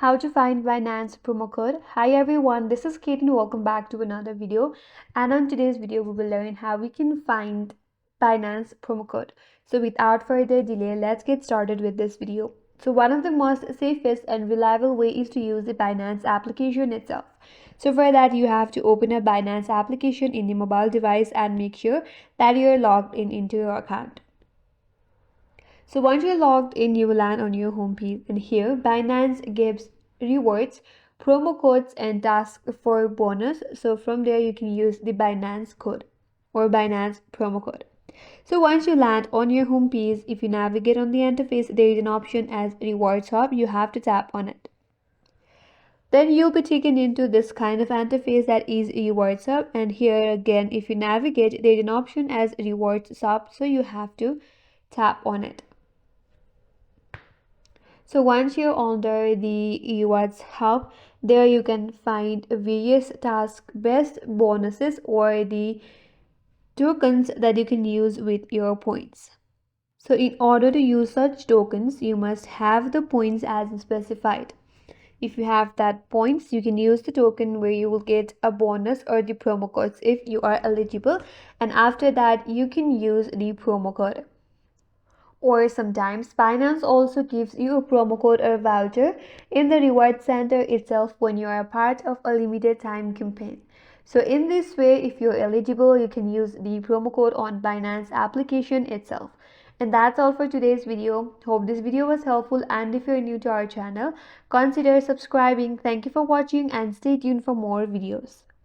How to find Binance promo code. Hi everyone, this is Kate and welcome back to another video. And on today's video, we will learn how we can find Binance promo code. So without further delay, let's get started with this video. So one of the most safest and reliable way is to use the Binance application itself. So for that, you have to open a Binance application in the mobile device and make sure that you're logged in into your account. So once you're logged in, you will land on your home page, and here Binance gives rewards, promo codes, and tasks for bonus. So from there, you can use the Binance code or Binance promo code. So once you land on your home page, if you navigate on the interface, there is an option as Rewards Hub. You have to tap on it. Then you'll be taken into this kind of interface that is Rewards Hub, and here again, if you navigate, there is an option as Rewards Hub. So you have to tap on it. So once you're under the rewards hub, there you can find various task-based bonuses or the tokens that you can use with your points. So in order to use such tokens, you must have the points as specified. If you have that points, you can use the token where you will get a bonus or the promo codes if you are eligible. And after that, you can use the promo code. Or sometimes Binance also gives you a promo code or voucher in the reward center itself when you are a part of a limited time campaign. So in this way, if you're eligible, you can use the promo code on Binance application itself. And that's all for today's video. Hope this video was helpful, and if you're new to our channel, consider subscribing. Thank you for watching and stay tuned for more videos.